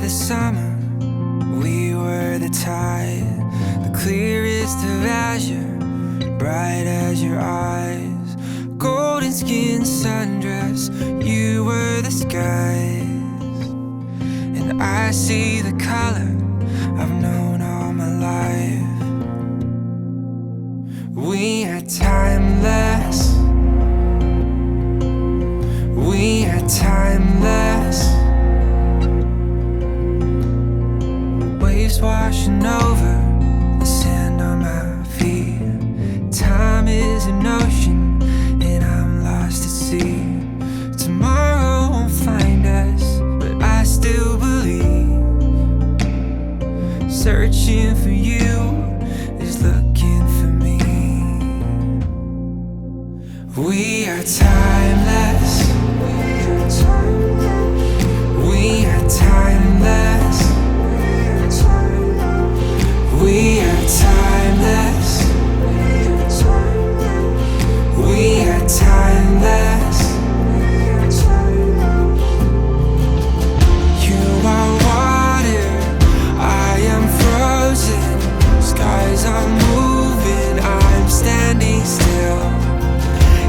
the summer, we were the tide, the clearest of azure, bright as your eyes. Golden skin sundress, you were the skies. And I see the color I've known all my life. We are timeless. We are timeless. Waves washing over the sand on my feet. Time is an ocean and I'm lost at sea. Tomorrow won't find us, but I still believe. Searching for you is looking for me. We are timeless. We are timeless. We are timeless. We are timeless. You are water, I am frozen. Skies are moving, I'm standing still.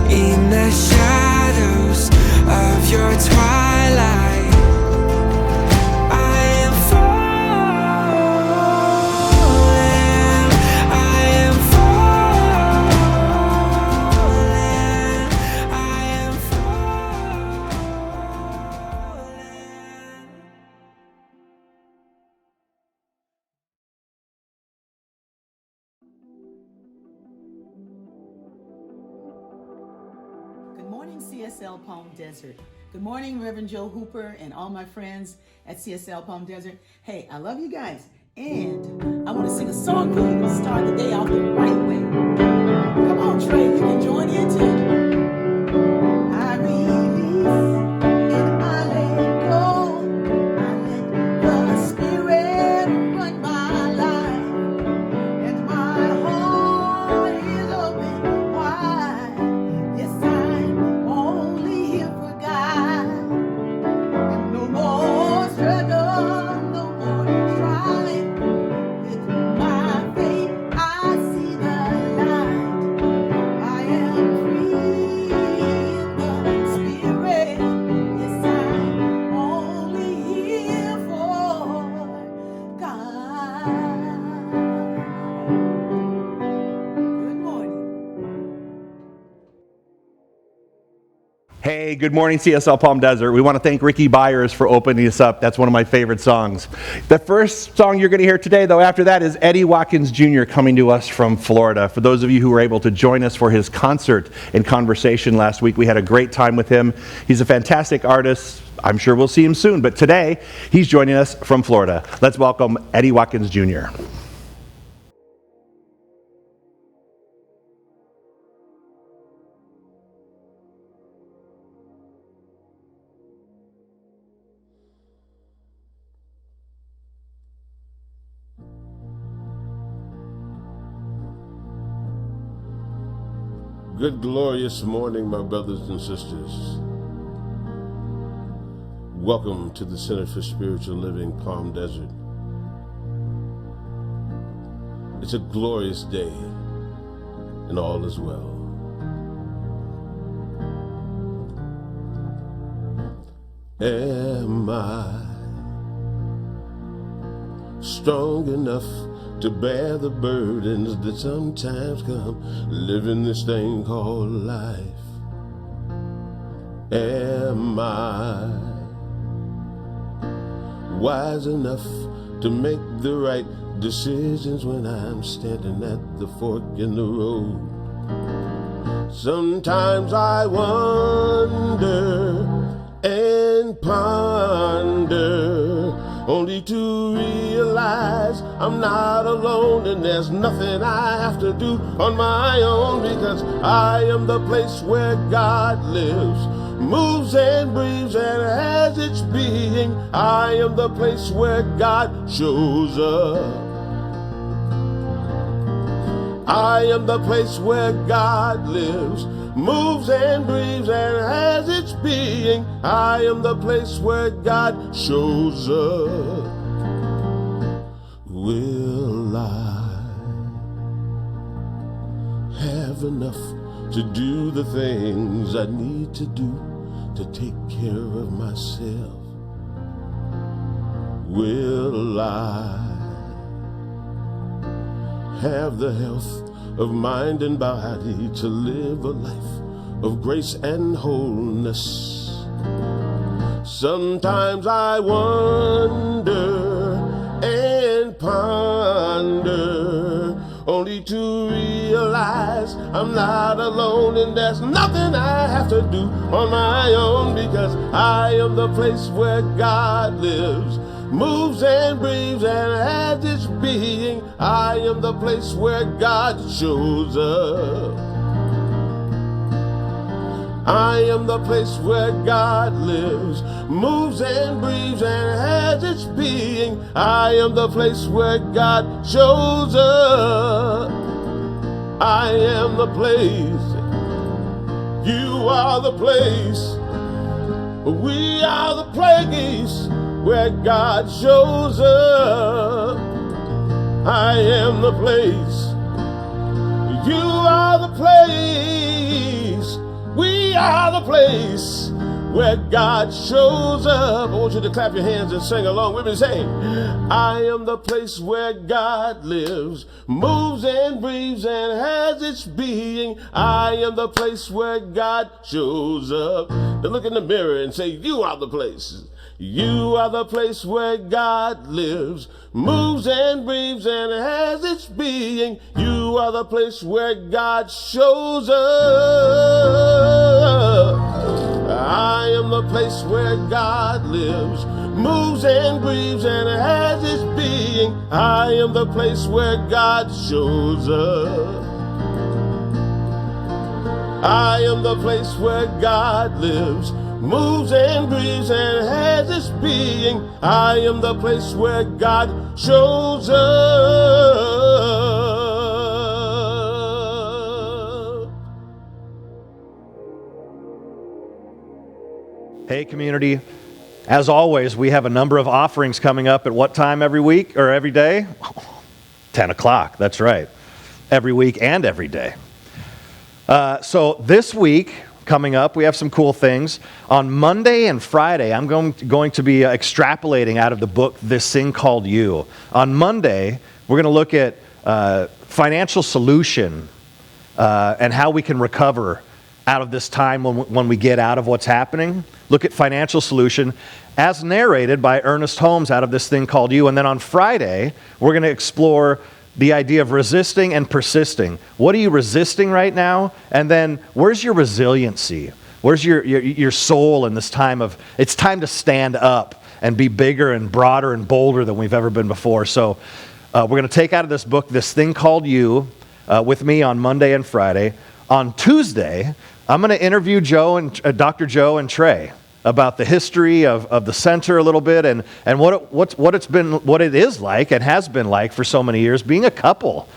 In the shadows of your twilight, CSL Palm Desert. Good morning, Reverend Joe Hooper and all my friends at CSL Palm Desert. Hey, I love you guys, and I want to sing a song for you to start the day off the right way. Come on, Trey, you can join in too. I release and I let go. I let the Spirit run my life, and my heart is open wide. Yes, I'm only here for God, and no more struggle, no more strife. With my faith, I see the light. I am free in the Spirit. Yes, I'm only here for God. Good morning. Hey, good morning, CSL Palm Desert. We want to thank Ricky Byers for opening us up. That's one of my favorite songs. The first song you're going to hear today, though, after that is Eddy Watkins Jr. coming to us from Florida. For those of you who were able to join us for his concert and conversation last week, we had a great time with him. He's a fantastic artist. I'm sure we'll see him soon, but today he's joining us from Florida. Let's welcome Eddy Watkins Jr. Good glorious morning, my brothers and sisters. Welcome to the Center for Spiritual Living, Palm Desert. It's a glorious day, and all is well. Am I strong enough to bear the burdens that sometimes come living this thing called life? Am I wise enough to make the right decisions when I'm standing at the fork in the road? Sometimes I wonder and ponder, only to realize I'm not alone, and there's nothing I have to do on my own, because I am the place where God lives, moves and breathes and has its being. I am the place where God shows up. I am the place where God lives, moves and breathes and has its being. I am the place where God shows up. Will I have enough to do the things I need to do to take care of myself? Will I have the health of mind and body to live a life of grace and wholeness? Sometimes I wonder and ponder, only to realize I'm not alone, and there's nothing I have to do on my own, because I am the place where God lives, moves and breathes and has its being. I am the place where God shows up. I am the place where God lives, moves and breathes and has its being. I am the place where God shows up. I am the place. You are the place. We are the place where God shows up. I am the place. You are the place. We are the place where God shows up. I want you to clap your hands and sing along with me. Say, I am the place where God lives, moves and breathes and has its being. I am the place where God shows up. Now look in the mirror and say, you are the place. You are the place where God lives, moves and breathes and has its being. You are the place where God shows up. I am the place where God lives, moves and breathes and has its being. I am the place where God shows up. I am the place where God lives, moves and breathes and has its being. I am the place where God shows up. Hey community, as always, we have a number of offerings coming up at what time every week or every day? 10 o'clock, that's right. Every week and every day. So this week, coming up, we have some cool things. On Monday and Friday, I'm going to be extrapolating out of the book, This Thing Called You. On Monday, we're going to look at financial solution and how we can recover out of this time when we get out of what's happening. Look at financial solution as narrated by Ernest Holmes out of This Thing Called You. And then on Friday, we're going to explore the idea of resisting and persisting. What are you resisting right now? And then where's your resiliency? Where's your soul in this time of, it's time to stand up and be bigger and broader and bolder than we've ever been before. So we're going to take out of this book, This Thing Called You, with me on Monday and Friday. On Tuesday, I'm going to interview Dr. Joe and Trey about the history of the center a little bit and what it is like and has been like for so many years, being a couple,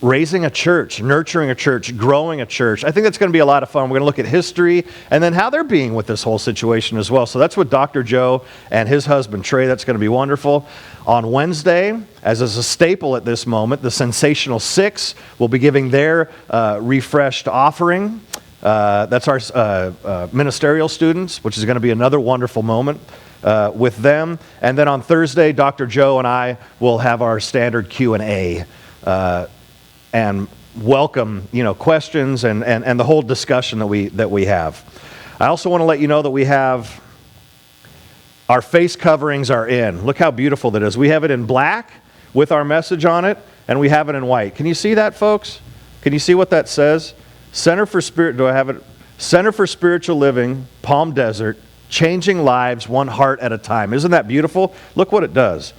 raising a church, nurturing a church, growing a church. I think that's going to be a lot of fun. We're going to look at history and then how they're being with this whole situation as well. So that's with Dr. Joe and his husband Trey. That's going to be wonderful. On Wednesday, as is a staple at this moment, the Sensational Six will be giving their refreshed offering. That's our ministerial students, which is going to be another wonderful moment with them. And then on Thursday, Dr. Joe and I will have our standard Q&A and welcome questions and the whole discussion that we have. I also want to let you know that we have our face coverings are in. Look how beautiful that is. We have it in black with our message on it, and we have it in white. Can you see that, folks? Can you see what that says? Center for Spiritual Living, Palm Desert, changing lives one heart at a time. Isn't that beautiful? Look what it does.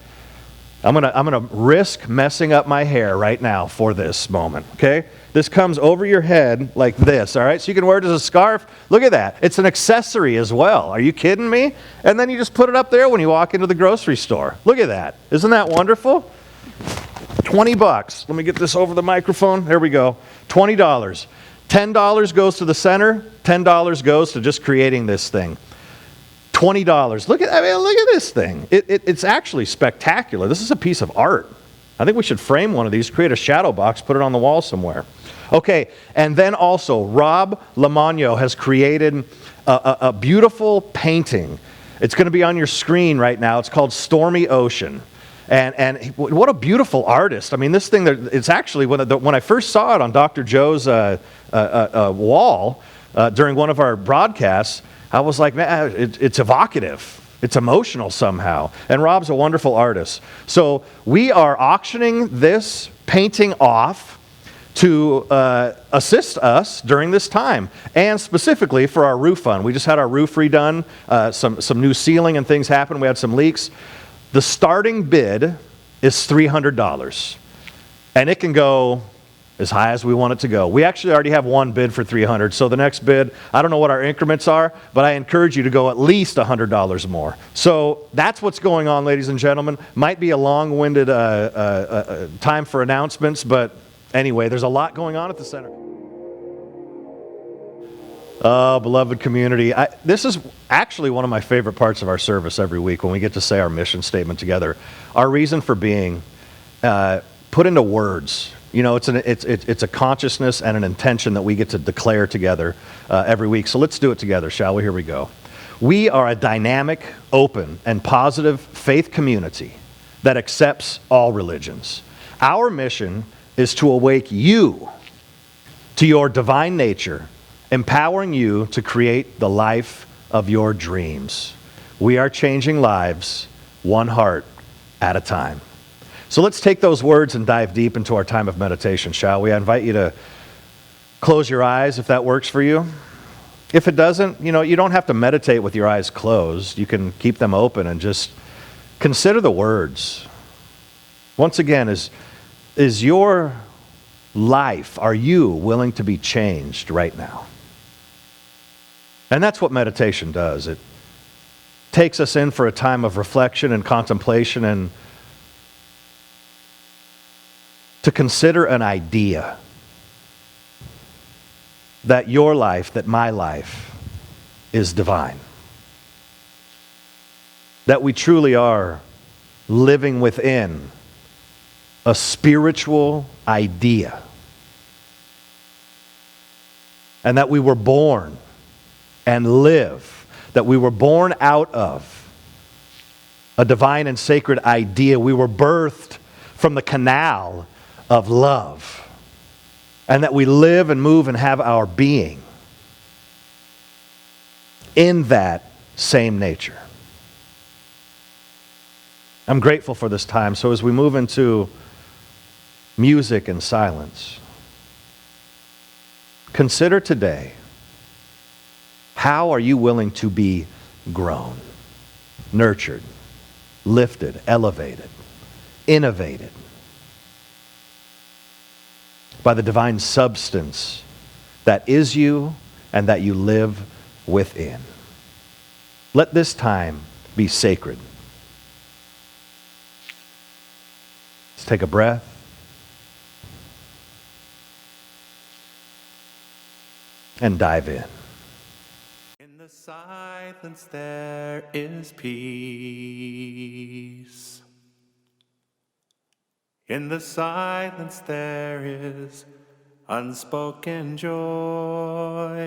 I'm gonna risk messing up my hair right now for this moment, okay? This comes over your head like this, all right? So you can wear it as a scarf. Look at that. It's an accessory as well. Are you kidding me? And then you just put it up there when you walk into the grocery store. Look at that. Isn't that wonderful? $20. Let me get this over the microphone. There we go. $20. $10 goes to the center. $10 goes to just creating this thing. $20. Look at this thing. It's actually spectacular. This is a piece of art. I think we should frame one of these, create a shadow box, put it on the wall somewhere. Okay, and then also Rob Lamagno has created a beautiful painting. It's going to be on your screen right now. It's called Stormy Ocean. And what a beautiful artist. I mean, this thing, it's actually, when I first saw it on Dr. Joe's wall during one of our broadcasts, I was like, man, it's evocative. It's emotional somehow. And Rob's a wonderful artist. So we are auctioning this painting off to assist us during this time, and specifically for our roof fund. We just had our roof redone. Some new ceiling and things happened. We had some leaks. The starting bid is $300, and it can go as high as we want it to go. We actually already have one bid for $300, so the next bid, I don't know what our increments are, but I encourage you to go at least $100 more. So that's what's going on, ladies and gentlemen. Might be a long-winded time for announcements, but anyway, there's a lot going on at the center. Oh, beloved community. This is actually one of my favorite parts of our service every week, when we get to say our mission statement together. Our reason for being put into words. You know, it's a consciousness and an intention that we get to declare together every week. So let's do it together, shall we? Here we go. We are a dynamic, open, and positive faith community that accepts all religions. Our mission is to awake you to your divine nature, empowering you to create the life of your dreams. We are changing lives one heart at a time. So let's take those words and dive deep into our time of meditation, shall we? I invite you to close your eyes if that works for you. If it doesn't, you know, you don't have to meditate with your eyes closed. You can keep them open and just consider the words. Once again, is your life, are you willing to be changed right now? And that's what meditation does. It takes us in for a time of reflection and contemplation, and to consider an idea that your life, that my life, is divine. That we truly are living within a spiritual idea. And that we were born and live, that we were born out of a divine and sacred idea. We were birthed from the canal of love, and that we live and move and have our being in that same nature. I'm grateful for this time. So as we move into music and silence, consider today, how are you willing to be grown, nurtured, lifted, elevated, innovated by the divine substance that is you and that you live within? Let this time be sacred. Let's take a breath. And dive in. In the silence there is peace. In the silence there is unspoken joy.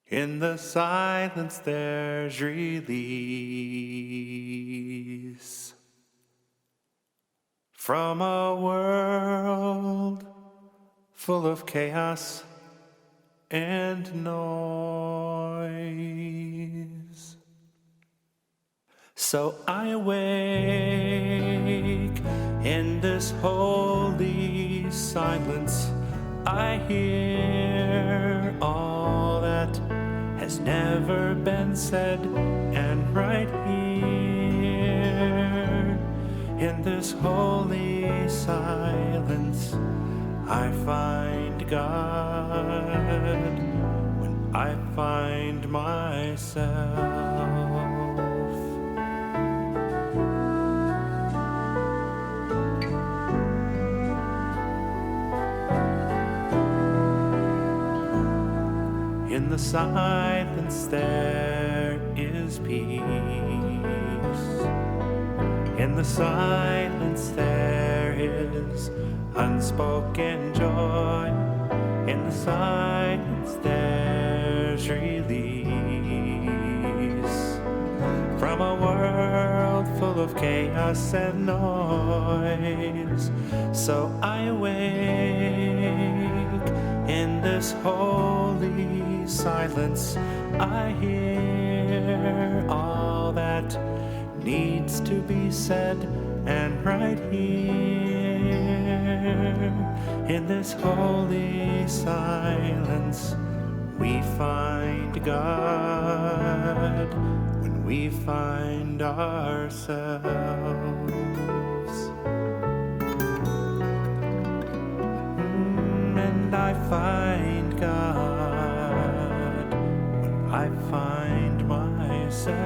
In the silence there's release from a world full of chaos and noise. So I awake in this holy silence. I hear all that has never been said, and right here in this holy silence I find God when I find myself. the silence there is peace. In the silence there is unspoken joy. In the silence there's release from a world full of chaos and noise. So I wake in this holy silence. I hear all that needs to be said, and right here in this holy silence we find God when we find ourselves. And I find God when I find myself.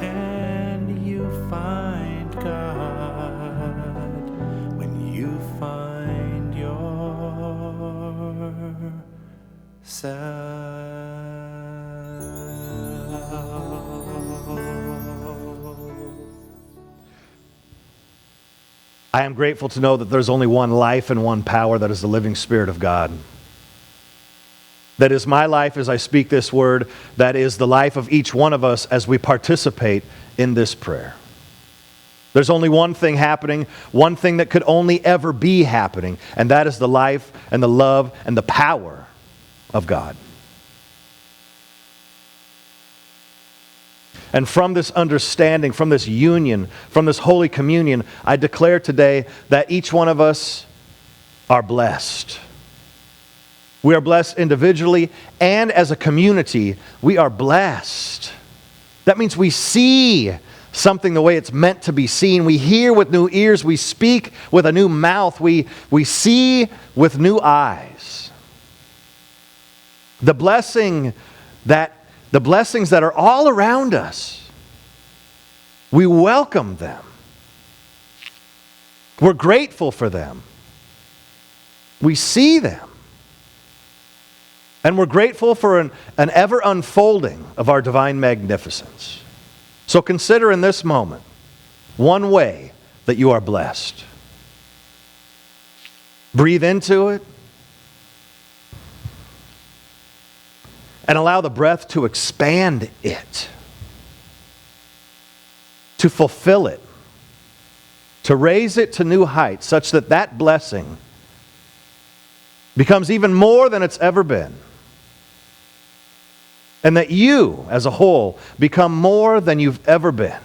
And you find God when you find yourself. I am grateful to know that there's only one life and one power, that is the living Spirit of God. That is my life as I speak this word. That is the life of each one of us as we participate in this prayer. There's only one thing happening, one thing that could only ever be happening, and that is the life and the love and the power of God. And from this understanding, from this union, from this Holy Communion, I declare today that each one of us are blessed. We are blessed individually, and as a community, we are blessed. That means we see something the way it's meant to be seen. We hear with new ears. We speak with a new mouth. We see with new eyes. The blessings that are all around us, we welcome them. We're grateful for them. We see them. And we're grateful for an ever unfolding of our divine magnificence. So consider in this moment one way that you are blessed. Breathe into it and allow the breath to expand it, to fulfill it, to raise it to new heights such that that blessing becomes even more than it's ever been. And that you, as a whole, become more than you've ever been.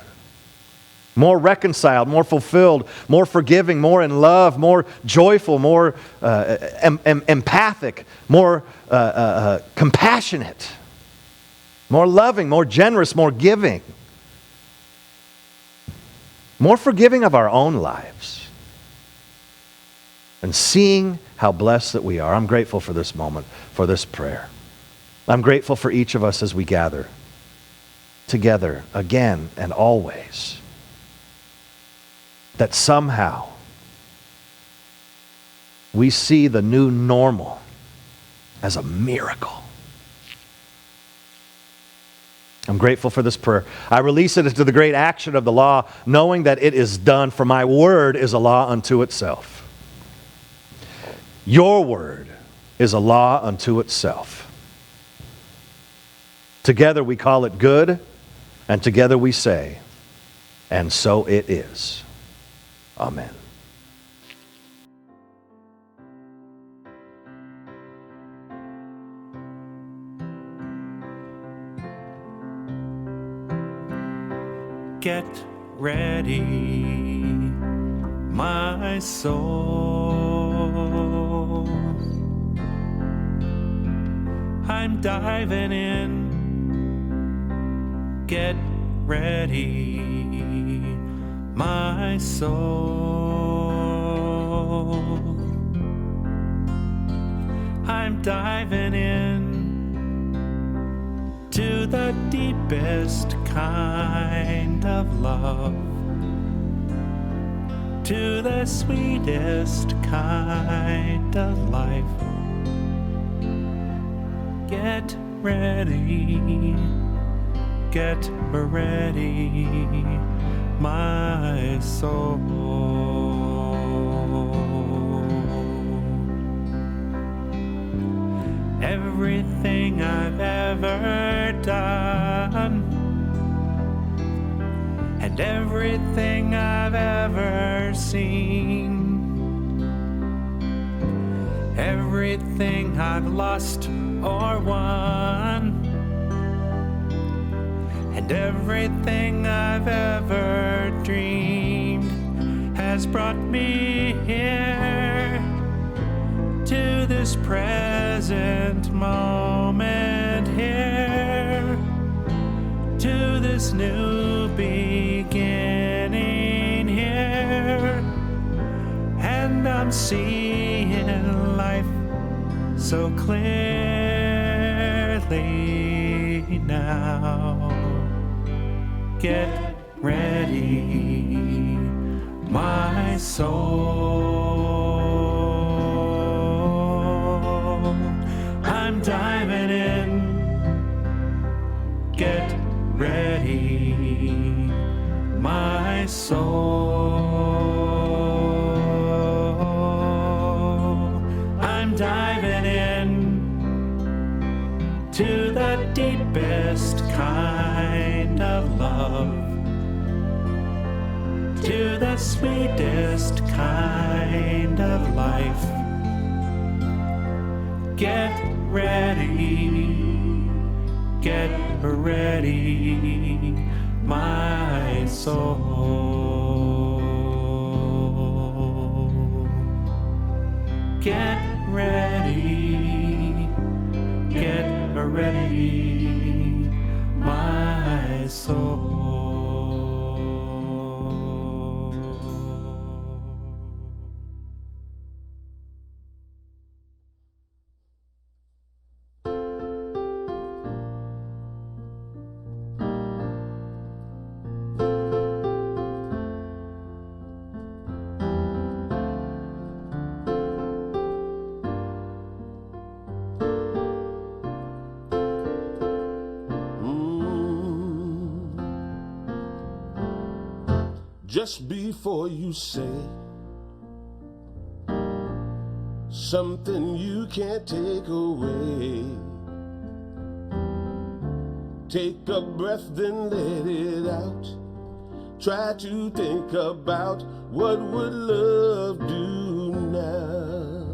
More reconciled, more fulfilled, more forgiving, more in love, more joyful, more empathic, more compassionate, more loving, more generous, more giving. More forgiving of our own lives. And seeing how blessed that we are. I'm grateful for this moment, for this prayer. I'm grateful for each of us as we gather together again and always. That somehow we see the new normal as a miracle. I'm grateful for this prayer. I release it into the great action of the law, knowing that it is done, for my word is a law unto itself. Your word is a law unto itself. Together we call it good, and together we say, and so it is. Amen. Get ready, my soul. I'm diving in. Get ready, my soul. I'm diving in to the deepest kind of love, to the sweetest kind of life. Get ready, my soul. Everything I've ever done and everything I've ever seen, everything I've lost or won, and everything I've ever dreamed has brought me here to this present moment here, to this new beginning here, and I'm seeing life so clearly now. Get ready, my soul. I'm diving in. Get ready, my soul. I'm diving in to the deepest kind of love, to the sweetest kind of life. Get ready, my soul. Get ready, my soul. Just before you say something you can't take away, take a breath, then let it out. Try to think about what would love do now.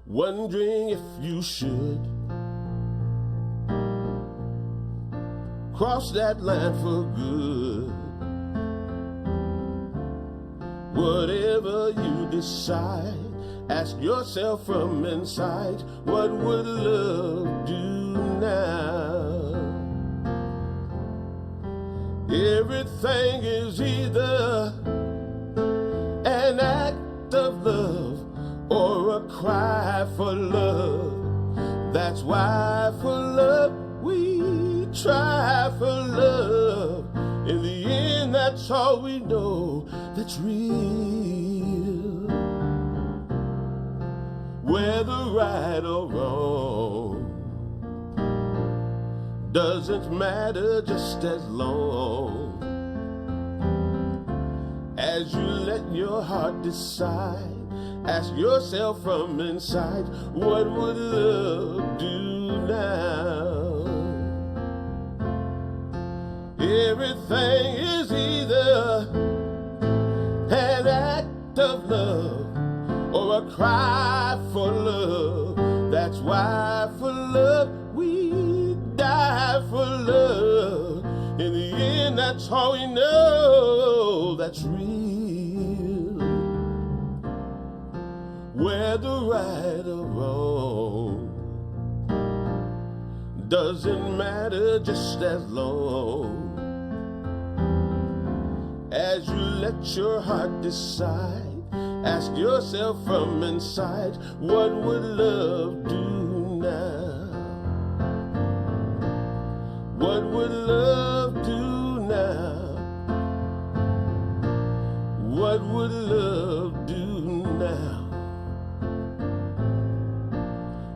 Wondering if you should cross that line for good. Whatever you decide, ask yourself from inside, what would love do now? Everything is either an act of love or a cry for love. That's why for love we try for love. In the end, that's all we know that's real. Whether right or wrong doesn't matter, just as long as you let your heart decide. Ask yourself from inside, what would love do now? Everything is either an act of love or a cry for love. That's why for love we die for love. In the end, that's all we know that's real. Whether right or wrong doesn't matter, just as long as you let your heart decide. Ask yourself from inside, what would love do now? What would love do now? would love do now?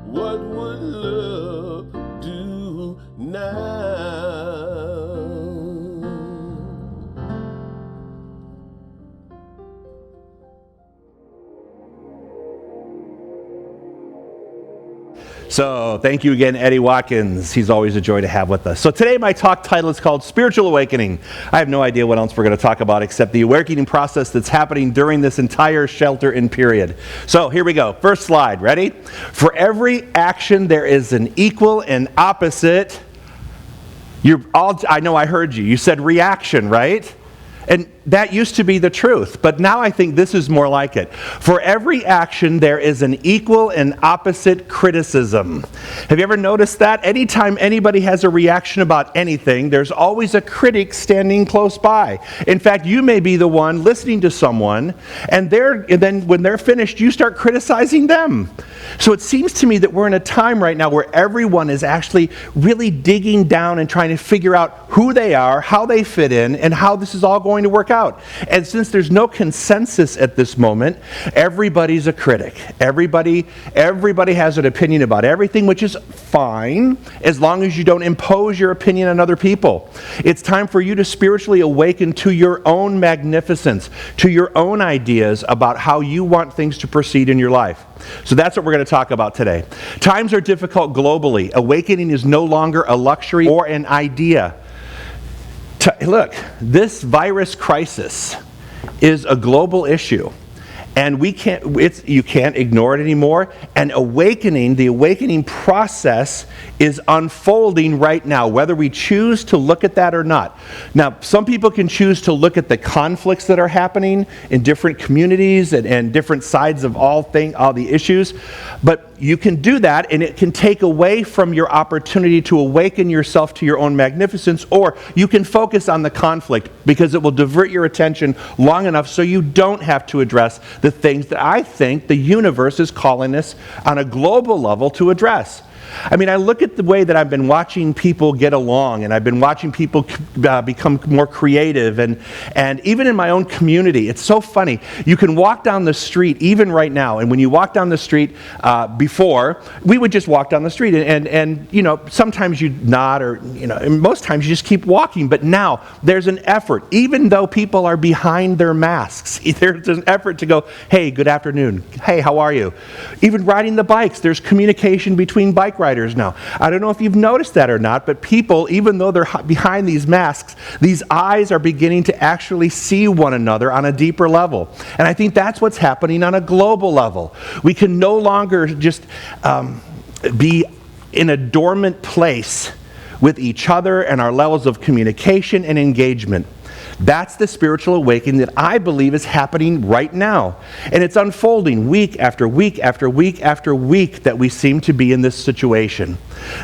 What would love do now? So thank you again, Eddy Watkins. He's always a joy to have with us. So today my talk title is called Spiritual Awakening. I have no idea what else we're going to talk about except the awakening process that's happening during this entire shelter-in period. So here we go. First slide. Ready? For every action there is an equal and opposite. I know I heard you. You said reaction, right? And that used to be the truth, but now I think this is more like it. For every action, there is an equal and opposite criticism. Have you ever noticed that? Anytime anybody has a reaction about anything, there's always a critic standing close by. In fact, you may be the one listening to someone, and then when they're finished, you start criticizing them. So it seems to me that we're in a time right now where everyone is actually really digging down and trying to figure out who they are, how they fit in, and how this is all going to work out. And since there's no consensus at this moment, everybody's a critic. Everybody has an opinion about everything, which is fine as long as you don't impose your opinion on other people. It's time for you to spiritually awaken to your own magnificence, to your own ideas about how you want things to proceed in your life. So that's what we're going to talk about today. Times are difficult globally. Awakening is no longer a luxury or an idea. Look, this virus crisis is a global issue, and you can't ignore it anymore. And the awakening process is unfolding right now, whether we choose to look at that or not. Now, some people can choose to look at the conflicts that are happening in different communities and different sides of all the issues, but you can do that, and it can take away from your opportunity to awaken yourself to your own magnificence, or you can focus on the conflict because it will divert your attention long enough so you don't have to address the things that I think the universe is calling us on a global level to address. I mean, I look at the way that I've been watching people get along, and I've been watching people become more creative, and even in my own community, it's so funny. You can walk down the street, even right now, and when you walk down the street, before, we would just walk down the street, and you know, sometimes you nod, or, you know, and most times you just keep walking, but now there's an effort, even though people are behind their masks, there's an effort to go, hey, good afternoon, hey, how are you? Even riding the bikes, there's communication between bike riders now. I don't know if you've noticed that or not, but people, even though they're behind these masks, these eyes are beginning to actually see one another on a deeper level. And I think that's what's happening on a global level. We can no longer just be in a dormant place with each other and our levels of communication and engagement. That's the spiritual awakening that I believe is happening right now. And it's unfolding week after week after week after week that we seem to be in this situation.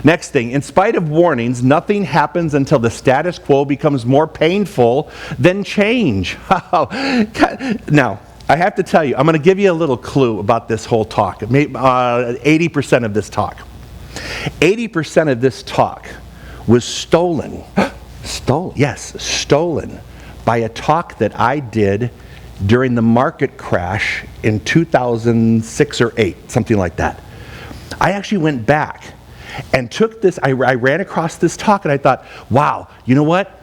Next thing, in spite of warnings, nothing happens until the status quo becomes more painful than change. Now, I have to tell you, I'm going to give you a little clue about this whole talk. 80% of this talk. 80% of this talk was stolen. Stolen by a talk that I did during the market crash in 2006 or 8, something like that. I actually went back and took this, I ran across this talk, and I thought, wow, you know what?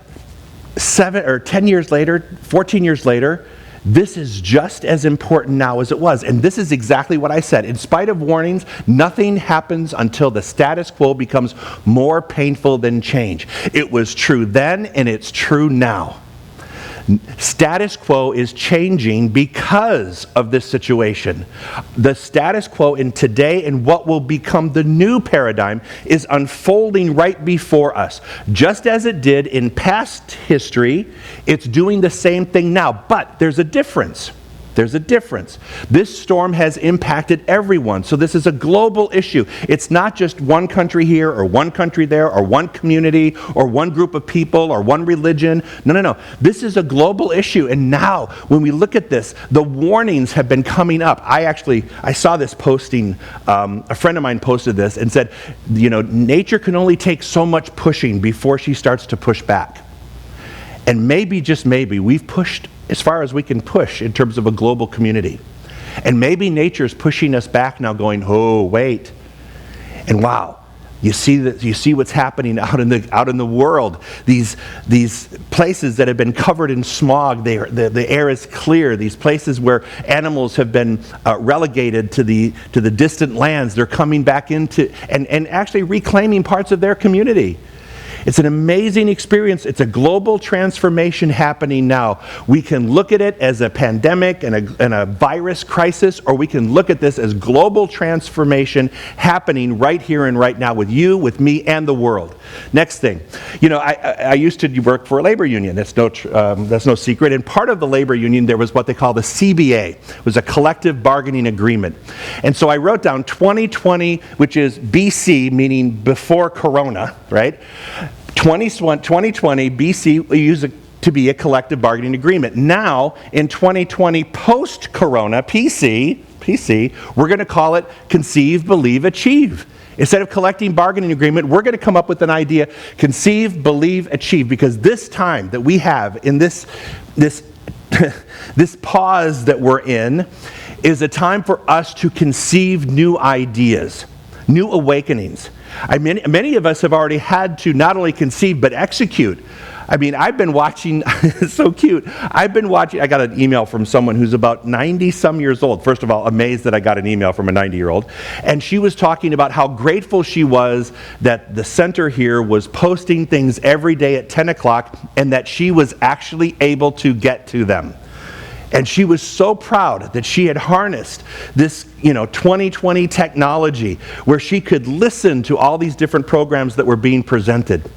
10 years later, 14 years later, this is just as important now as it was. And this is exactly what I said. In spite of warnings, nothing happens until the status quo becomes more painful than change. It was true then, and it's true now. Status quo is changing because of this situation. The status quo in today and what will become the new paradigm is unfolding right before us. Just as it did in past history, it's doing the same thing now. But there's a difference. There's a difference. This storm has impacted everyone, so this is a global issue. It's not just one country here or one country there or one community or one group of people or one religion. No. This is a global issue, and now when we look at this, the warnings have been coming up. I saw this posting. A friend of mine posted this and said, you know, nature can only take so much pushing before she starts to push back. And maybe, just maybe, we've pushed as far as we can push in terms of a global community. And maybe nature's pushing us back now, going, oh, wait. And wow, you see what's happening out in the world. These places that have been covered in smog, the air is clear. These places where animals have been relegated to the distant lands, they're coming back into and actually reclaiming parts of their community. It's an amazing experience. It's a global transformation happening now. We can look at it as a pandemic and a virus crisis, or we can look at this as global transformation happening right here and right now with you, with me, and the world. Next thing, I used to work for a labor union. That's no secret. And part of the labor union, there was what they call the CBA. It was a collective bargaining agreement. And so I wrote down 2020, which is BC, meaning before Corona, right? 2020 BC, we use it to be a collective bargaining agreement. Now, in 2020 post-Corona, PC, we're going to call it conceive, believe, achieve. Instead of collective bargaining agreement, we're going to come up with an idea, conceive, believe, achieve, because this time that we have in this pause that we're in is a time for us to conceive new ideas, new awakenings. Many of us have already had to not only conceive, but execute. I've been watching, it's so cute. I got an email from someone who's about 90-some years old. First of all, amazed that I got an email from a 90-year-old. And she was talking about how grateful she was that the center here was posting things every day at 10 o'clock and that she was actually able to get to them. And she was so proud that she had harnessed this, 2020 technology where she could listen to all these different programs that were being presented.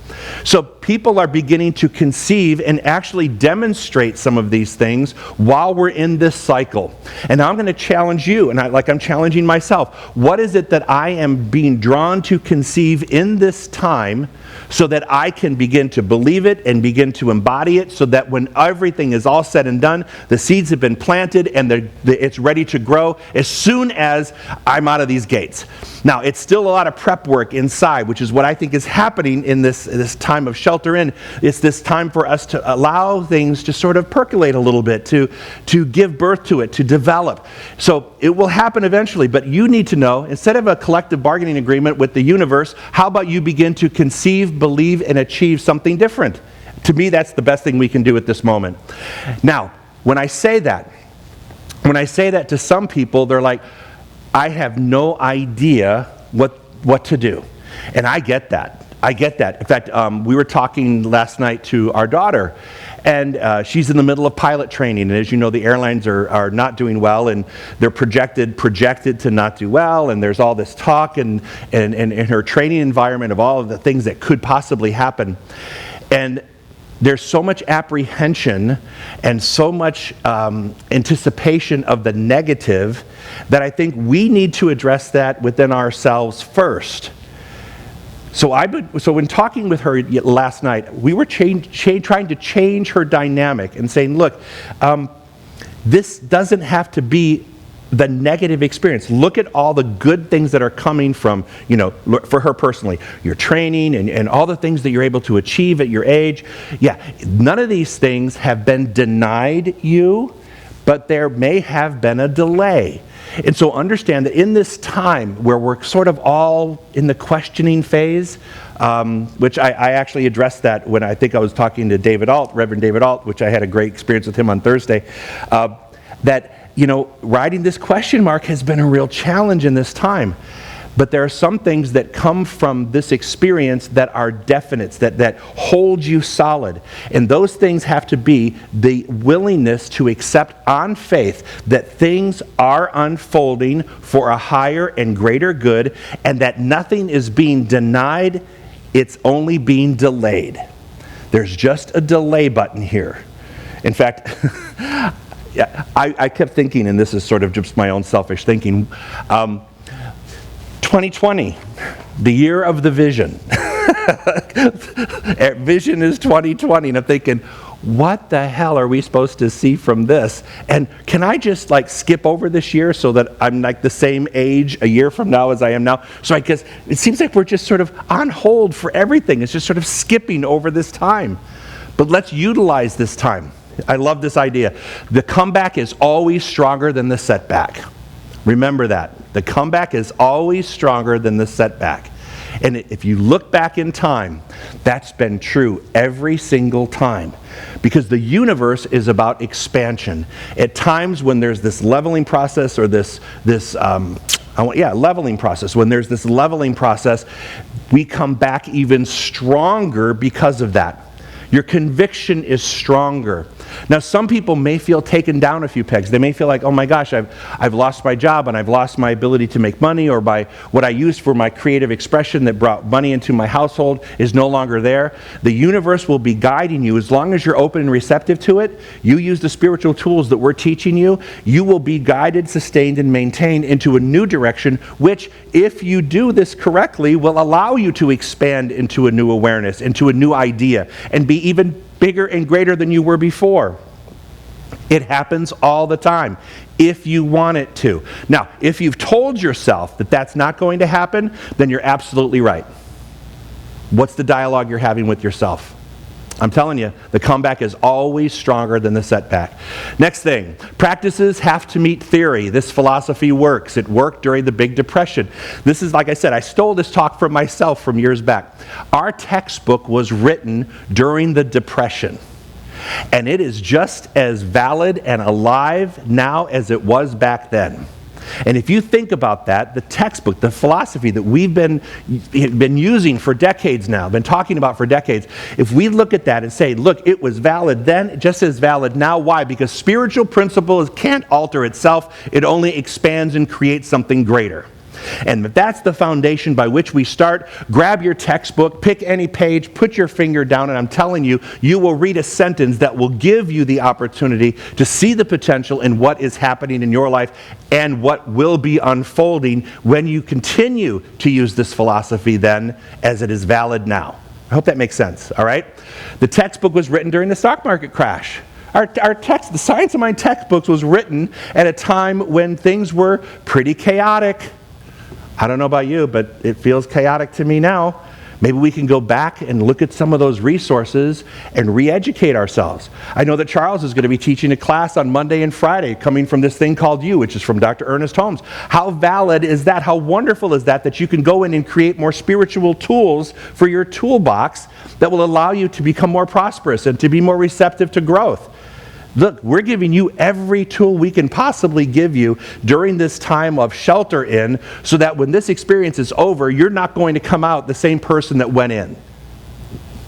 So people are beginning to conceive and actually demonstrate some of these things while we're in this cycle. And now I'm going to challenge you, and I'm challenging myself. What is it that I am being drawn to conceive in this time so that I can begin to believe it and begin to embody it, so that when everything is all said and done, the seeds have been planted and it's ready to grow as soon as I'm out of these gates. Now, it's still a lot of prep work inside, which is what I think is happening in this time of shelter in. It's this time for us to allow things to sort of percolate a little bit, to give birth to it, to develop. So it will happen eventually, but you need to know, instead of a collective bargaining agreement with the universe, how about you begin to conceive, believe, and achieve something different? To me, that's the best thing we can do at this moment. Now, when I say that to some people, they're like, I have no idea what to do. And I get that. In fact, we were talking last night to our daughter, and she's in the middle of pilot training. And as you know, the airlines are not doing well, and they're projected to not do well. And there's all this talk and in her training environment of all of the things that could possibly happen. And there's so much apprehension and so much anticipation of the negative that I think we need to address that within ourselves first. So when talking with her last night, we were trying to change her dynamic and saying, look, this doesn't have to be the negative experience. Look at all the good things that are coming from, for her personally, your training and all the things that you're able to achieve at your age. Yeah, none of these things have been denied you, but there may have been a delay. And so understand that in this time where we're sort of all in the questioning phase, which I actually addressed that when I think I was talking to Reverend David Alt, which I had a great experience with him on Thursday, that riding this question mark has been a real challenge in this time. But there are some things that come from this experience that are definites, that hold you solid. And those things have to be the willingness to accept on faith that things are unfolding for a higher and greater good, and that nothing is being denied, it's only being delayed. There's just a delay button here. In fact, I kept thinking, and this is sort of just my own selfish thinking, 2020, the year of the vision. Vision is 2020, and I'm thinking, what the hell are we supposed to see from this? And can I just skip over this year so that I'm the same age a year from now as I am now? So I guess it seems like we're just sort of on hold for everything. It's just sort of skipping over this time. But let's utilize this time. I love this idea. The comeback is always stronger than the setback. Remember that. The comeback is always stronger than the setback. And if you look back in time, that's been true every single time. Because the universe is about expansion. At times when there's this leveling process or leveling process. When there's this leveling process, we come back even stronger because of that. Your conviction is stronger. Now, some people may feel taken down a few pegs. They may feel like, oh my gosh, I've lost my job and I've lost my ability to make money, or by what I used for my creative expression that brought money into my household is no longer there. The universe will be guiding you as long as you're open and receptive to it. You use the spiritual tools that we're teaching you. You will be guided, sustained, and maintained into a new direction, which, if you do this correctly, will allow you to expand into a new awareness, into a new idea, and be even bigger and greater than you were before. It happens all the time, if you want it to. Now, if you've told yourself that that's not going to happen, then you're absolutely right. What's the dialogue you're having with yourself? I'm telling you, the comeback is always stronger than the setback. Next thing, practices have to meet theory. This philosophy works. It worked during the Big Depression. This is, like I said, I stole this talk from myself from years back. Our textbook was written during the Depression. And it is just as valid and alive now as it was back then. And if you think about that, the textbook, the philosophy that we've been using for decades now, been talking about for decades, if we look at that and say, look, it was valid then, just as valid now. Why? Because spiritual principles can't alter itself. It only expands and creates something greater. And if that's the foundation by which we start, grab your textbook, pick any page, put your finger down, and I'm telling you, you will read a sentence that will give you the opportunity to see the potential in what is happening in your life and what will be unfolding when you continue to use this philosophy then as it is valid now. I hope that makes sense, all right? The textbook was written during the stock market crash. Our text, the Science of Mind textbooks, was written at a time when things were pretty chaotic. I don't know about you, but it feels chaotic to me now. Maybe we can go back and look at some of those resources and re-educate ourselves. I know that Charles is going to be teaching a class on Monday and Friday coming from this thing called You, which is from Dr. Ernest Holmes. How valid is that? How wonderful is that you can go in and create more spiritual tools for your toolbox that will allow you to become more prosperous and to be more receptive to growth? Look, we're giving you every tool we can possibly give you during this time of shelter in, so that when this experience is over, you're not going to come out the same person that went in.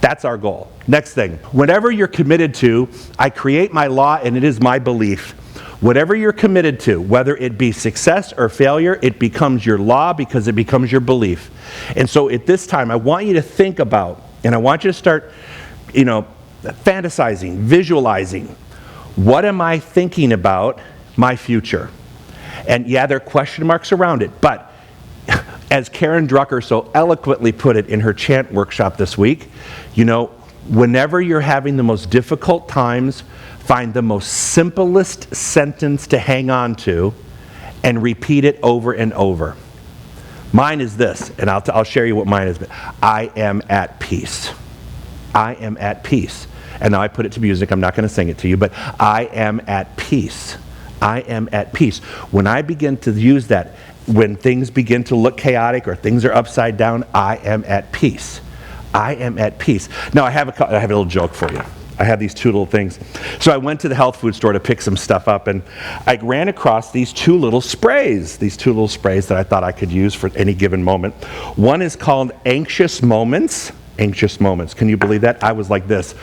That's our goal. Next thing, whatever you're committed to, I create my law and it is my belief. Whatever you're committed to, whether it be success or failure, it becomes your law because it becomes your belief. And so at this time, I want you to think about, and I want you to start, fantasizing, visualizing. What am I thinking about my future? And yeah, there are question marks around it, but as Karen Drucker so eloquently put it in her chant workshop this week, whenever you're having the most difficult times, find the most simplest sentence to hang on to and repeat it over and over. Mine is this, and I'll share you what mine is. I am at peace. I am at peace. And now I put it to music. I'm not going to sing it to you, but I am at peace. I am at peace. When I begin to use that, when things begin to look chaotic or things are upside down, I am at peace. I am at peace. Now I have a little joke for you. I have these two little things. So I went to the health food store to pick some stuff up, and I ran across these two little sprays that I thought I could use for any given moment. One is called Anxious Moments. Anxious Moments. Can you believe that? I was like this.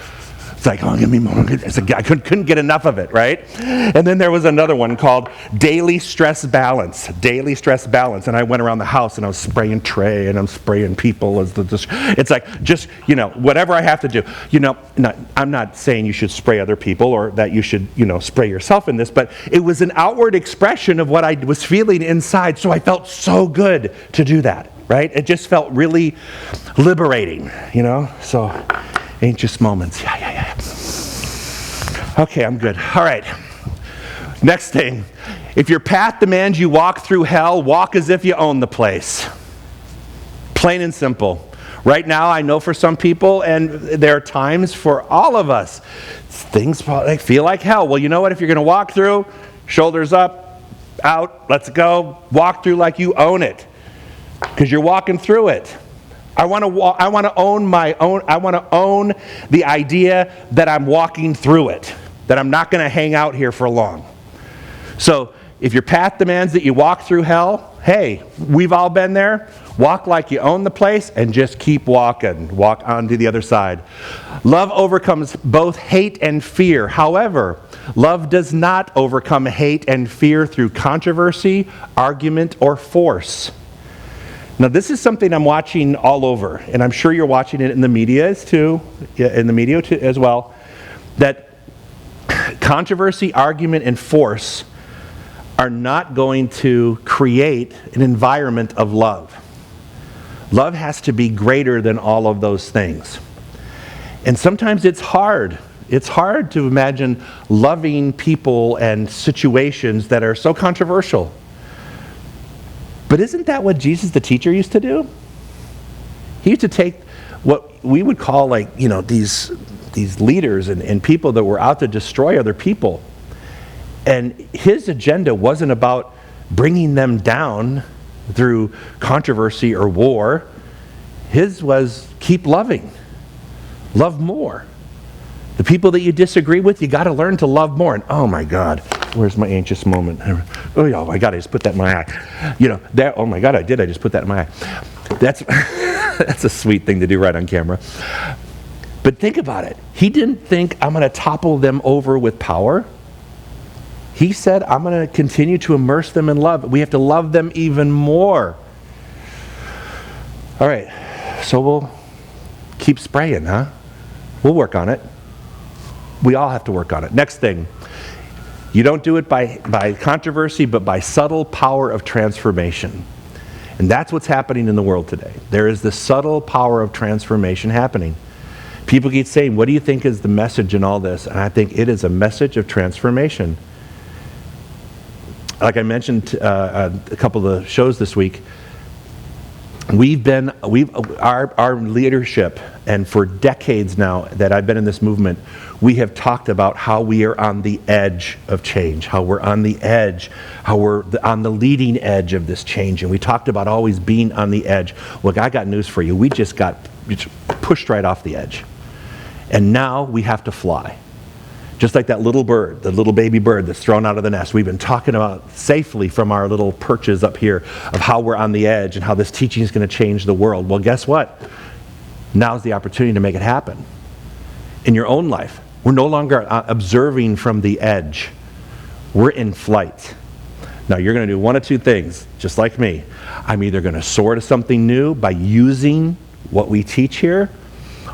It's like, oh, give me more. I couldn't get enough of it, right? And then there was another one called Daily Stress Balance. Daily Stress Balance. And I went around the house and I was spraying Trey and I'm spraying people. It's like, just, whatever I have to do. I'm not saying you should spray other people or that you should, spray yourself in this, but it was an outward expression of what I was feeling inside. So I felt so good to do that, right? It just felt really liberating, So anxious moments. Yeah. Okay, I'm good. All right. Next thing. If your path demands you walk through hell, walk as if you own the place. Plain and simple. Right now, I know for some people, and there are times for all of us, things feel like hell. Well, you know what? If you're going to walk through, shoulders up, out, let's go. Walk through like you own it, because you're walking through it. I want to own the idea that I'm walking through it, that I'm not going to hang out here for long. So if your path demands that you walk through hell, hey, we've all been there. Walk like you own the place and just keep walking. Walk on to the other side. Love overcomes both hate and fear. However, love does not overcome hate and fear through controversy, argument, or force. Now, this is something I'm watching all over, and I'm sure you're watching it in the media too, as well, that controversy, argument, and force are not going to create an environment of love. Love has to be greater than all of those things. And sometimes it's hard. It's hard to imagine loving people and situations that are so controversial. But isn't that what Jesus the teacher used to do? He used to take what we would call these leaders and people that were out to destroy other people. And his agenda wasn't about bringing them down through controversy or war. His was keep loving. Love more. The people that you disagree with, you got to learn to love more. And oh my God, where's my anxious moment? Oh my God, I just put that in my eye. Oh my God, I just put that in my eye. That's that's a sweet thing to do right on camera. But think about it. He didn't think, I'm going to topple them over with power. He said, I'm going to continue to immerse them in love. We have to love them even more. All right, so we'll keep spraying, huh? We'll work on it. We all have to work on it. Next thing, you don't do it by controversy, but by subtle power of transformation. And that's what's happening in the world today. There is this subtle power of transformation happening. People keep saying, what do you think is the message in all this? And I think it is a message of transformation. Like I mentioned a couple of the shows this week, our leadership, and for decades now that I've been in this movement, we have talked about how we are on the edge of change, how we're on the edge, how we're on the leading edge of this change. And we talked about always being on the edge. Look, I got news for you. We just got pushed right off the edge. And now we have to fly. Just like that little bird, the little baby bird that's thrown out of the nest. We've been talking about safely from our little perches up here of how we're on the edge and how this teaching is going to change the world. Well, guess what? Now's the opportunity to make it happen. In your own life, we're no longer observing from the edge. We're in flight. Now, you're going to do one of two things, just like me. I'm either going to soar to something new by using what we teach here,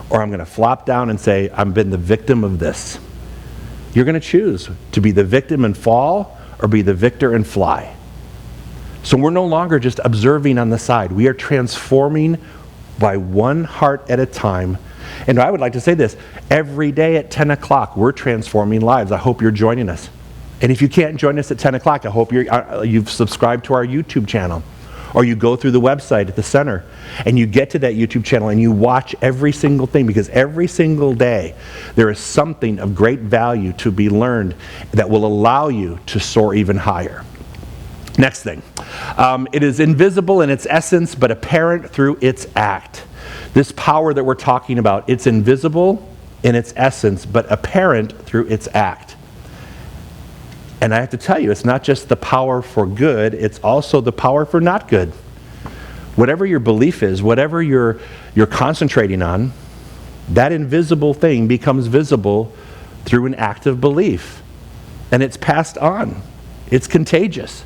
or I'm going to flop down and say, I've been the victim of this. You're going to choose to be the victim and fall or be the victor and fly. So we're no longer just observing on the side. We are transforming by one heart at a time. And I would like to say this, every day at 10 o'clock, we're transforming lives. I hope you're joining us. And if you can't join us at 10 o'clock, I hope you've subscribed to our YouTube channel. Or you go through the website at the center and you get to that YouTube channel and you watch every single thing, because every single day there is something of great value to be learned that will allow you to soar even higher. Next thing, it is invisible in its essence but apparent through its act. This power that we're talking about, it's invisible in its essence but apparent through its act. And I have to tell you, it's not just the power for good, it's also the power for not good. Whatever your belief is, whatever you're concentrating on, that invisible thing becomes visible through an act of belief. And it's passed on. It's contagious.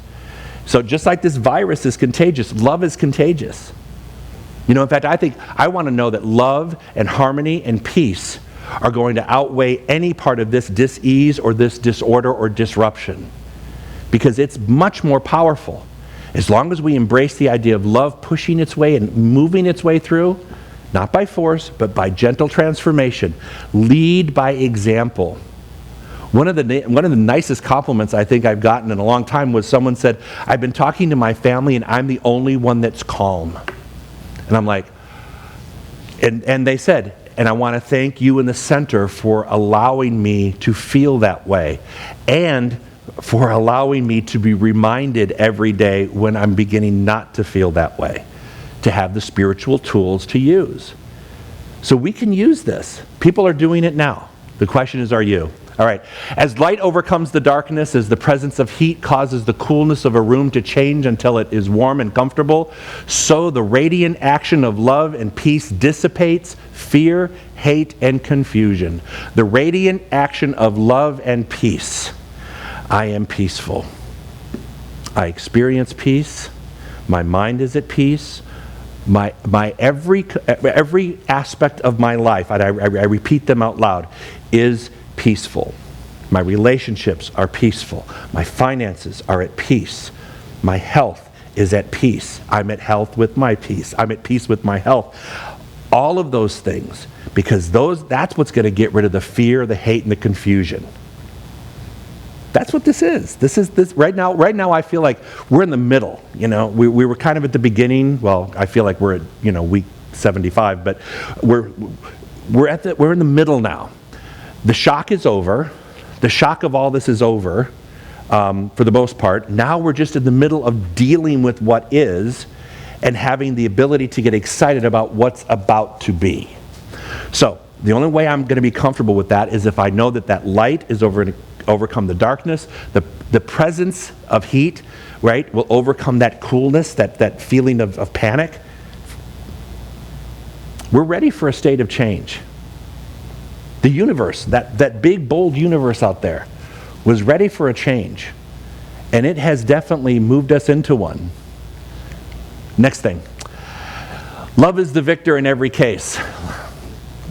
So just like this virus is contagious, love is contagious. In fact, I want to know that love and harmony and peace are going to outweigh any part of this dis-ease or this disorder or disruption, because it's much more powerful. As long as we embrace the idea of love pushing its way and moving its way through, not by force, but by gentle transformation. Lead by example. One of the nicest compliments I think I've gotten in a long time was someone said, I've been talking to my family and I'm the only one that's calm. And I'm like, And they said, and I want to thank you in the center for allowing me to feel that way, and for allowing me to be reminded every day when I'm beginning not to feel that way, to have the spiritual tools to use. So we can use this. People are doing it now. The question is, are you? All right. As light overcomes the darkness, as the presence of heat causes the coolness of a room to change until it is warm and comfortable, so the radiant action of love and peace dissipates fear, hate, and confusion. The radiant action of love and peace. I am peaceful. I experience peace. My mind is at peace. My every aspect of my life, I repeat them out loud, is peaceful. My relationships are peaceful. My finances are at peace. My health is at peace. I'm at health with my peace. I'm at peace with my health. All of those things, because that's what's going to get rid of the fear, the hate, and the confusion. That's what this is. This right now. Right now, I feel like we're in the middle. You know, we were kind of at the beginning. Well, I feel like we're at week 75, but we're in the middle now. The shock is over. The shock of all this is over, for the most part. Now we're just in the middle of dealing with what is, and having the ability to get excited about what's about to be. So the only way I'm going to be comfortable with that is if I know that light is overcome the darkness. The presence of heat, right, will overcome that coolness, that feeling of panic. We're ready for a state of change. The universe, that big, bold universe out there, was ready for a change. And it has definitely moved us into one. Next thing. Love is the victor in every case.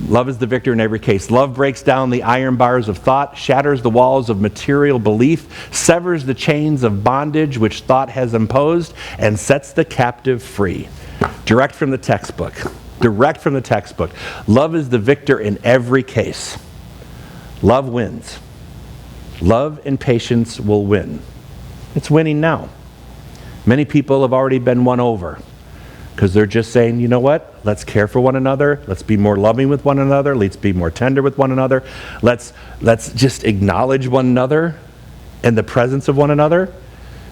Love is the victor in every case. Love breaks down the iron bars of thought, shatters the walls of material belief, severs the chains of bondage which thought has imposed, and sets the captive free. Direct from the textbook. Direct from the textbook. Love is the victor in every case. Love wins. Love and patience will win. It's winning now. Many people have already been won over because they're just saying, you know what? Let's care for one another. Let's be more loving with one another. Let's be more tender with one another. Let's just acknowledge one another and the presence of one another.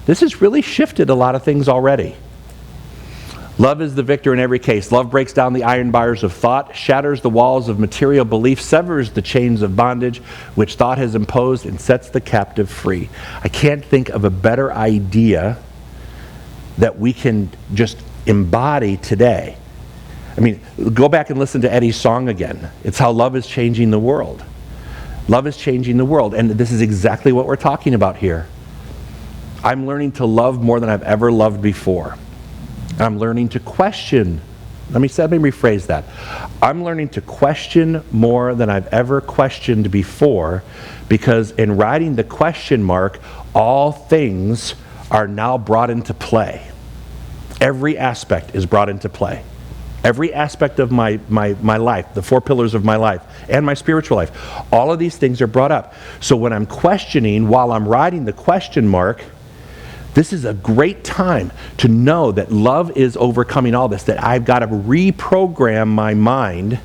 This has really shifted a lot of things already. Love is the victor in every case. Love breaks down the iron bars of thought, shatters the walls of material belief, severs the chains of bondage which thought has imposed, and sets the captive free. I can't think of a better idea that we can just embody today. I mean, go back and listen to Eddy's song again. It's how love is changing the world. Love is changing the world, and this is exactly what we're talking about here. I'm learning to love more than I've ever loved before. I'm learning to question. Let me rephrase that. I'm learning to question more than I've ever questioned before, because in writing the question mark, all things are now brought into play. Every aspect is brought into play. Every aspect of my life, the 4 pillars of my life, and my spiritual life, all of these things are brought up. So when I'm questioning, while I'm writing the question mark, this is a great time to know that love is overcoming all this, that I've got to reprogram my mind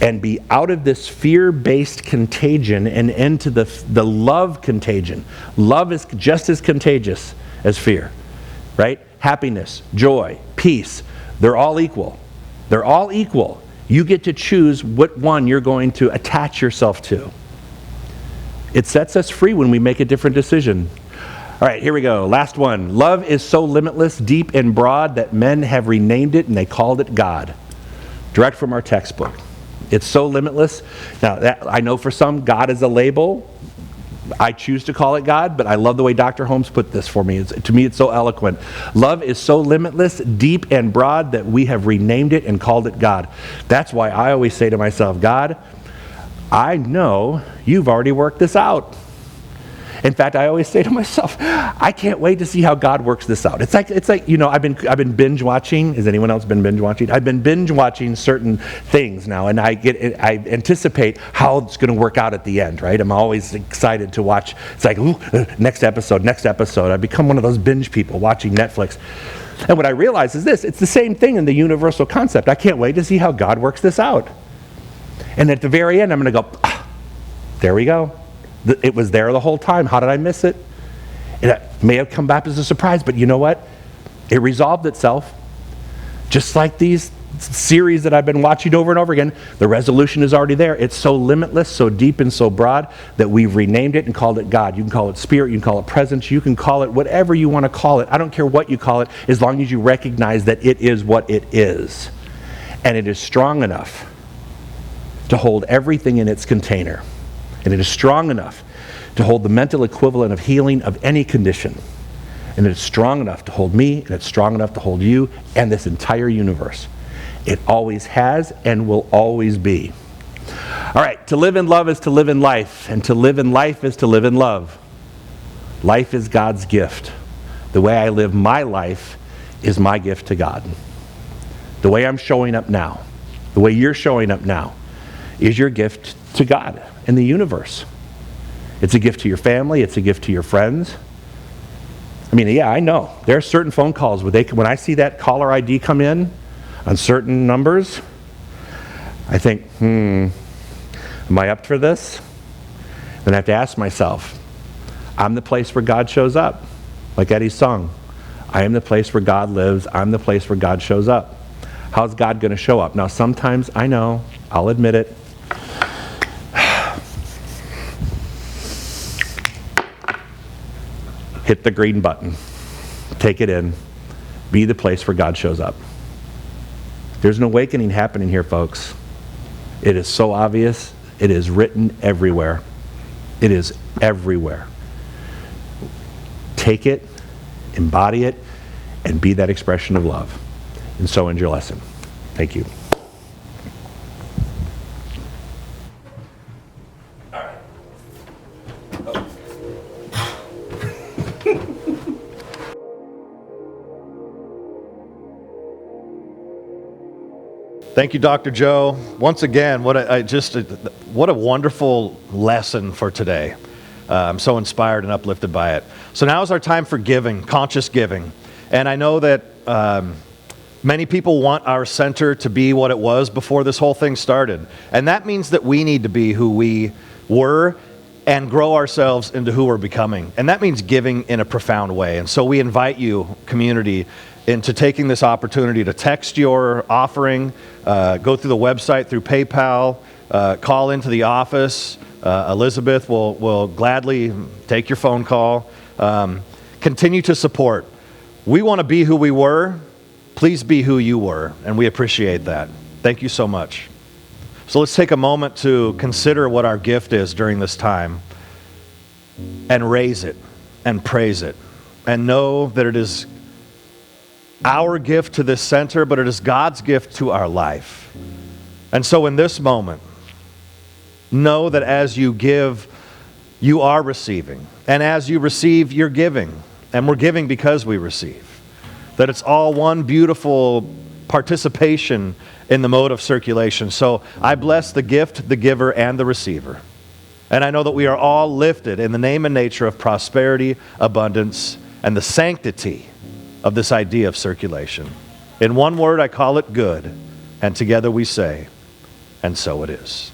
and be out of this fear-based contagion and into the love contagion. Love is just as contagious as fear, right? Happiness, joy, peace, they're all equal. They're all equal. You get to choose what one you're going to attach yourself to. It sets us free when we make a different decision. All right, here we go. Last one. Love is so limitless, deep, and broad that men have renamed it and they called it God. Direct from our textbook. It's so limitless. Now, I know for some, God is a label. I choose to call it God, but I love the way Dr. Holmes put this for me. To me, it's so eloquent. Love is so limitless, deep, and broad that we have renamed it and called it God. That's why I always say to myself, God, I know you've already worked this out. In fact, I always say to myself, I can't wait to see how God works this out. It's like I've been binge watching. Has anyone else been binge watching? I've been binge watching certain things now, and I anticipate how it's going to work out at the end, right? I'm always excited to watch. It's like, ooh, next episode. I become one of those binge people watching Netflix. And what I realize is this, it's the same thing in the universal concept. I can't wait to see how God works this out. And at the very end, I'm going to go, there we go. It was there the whole time. How did I miss it? It may have come back as a surprise, but you know what? It resolved itself. Just like these series that I've been watching over and over again, the resolution is already there. It's so limitless, so deep, and so broad that we've renamed it and called it God. You can call it spirit, you can call it presence, you can call it whatever you want to call it. I don't care what you call it, as long as you recognize that it is what it is. And it is strong enough to hold everything in its container. And it is strong enough to hold the mental equivalent of healing of any condition. And it is strong enough to hold me, and it's strong enough to hold you and this entire universe. It always has and will always be. All right, to live in love is to live in life, and to live in life is to live in love. Life is God's gift. The way I live my life is my gift to God. The way I'm showing up now, the way you're showing up now, is your gift to God and the universe. It's a gift to your family, it's a gift to your friends. I mean, yeah, I know. There are certain phone calls where when I see that caller ID come in on certain numbers, I think, am I up for this? Then I have to ask myself, I'm the place where God shows up. Like Eddy's song, I am the place where God lives, I'm the place where God shows up. How's God going to show up? Now, sometimes, I know, I'll admit it, hit the green button, take it in, be the place where God shows up. There's an awakening happening here, folks. It is so obvious. It is written everywhere. It is everywhere. Take it, embody it, and be that expression of love. And so end your lesson. Thank you. Thank you, Dr. Joe. Once again, what a wonderful lesson for today. I'm so inspired and uplifted by it. So now is our time for giving, conscious giving. And I know that many people want our center to be what it was before this whole thing started. And that means that we need to be who we were and grow ourselves into who we're becoming. And that means giving in a profound way. And so we invite you, community, into taking this opportunity to text your offering, go through the website, through PayPal, call into the office. Elizabeth will gladly take your phone call. Continue to support. We want to be who we were. Please be who you were, and we appreciate that. Thank you so much. So let's take a moment to consider what our gift is during this time and raise it and praise it and know that it is our gift to this center, but it is God's gift to our life. And so in this moment, know that as you give, you are receiving. And as you receive, you're giving. And we're giving because we receive. That it's all one beautiful participation in the mode of circulation. So I bless the gift, the giver, and the receiver. And I know that we are all lifted in the name and nature of prosperity, abundance, and the sanctity of this idea of circulation. In one word, I call it good. And together we say, and so it is.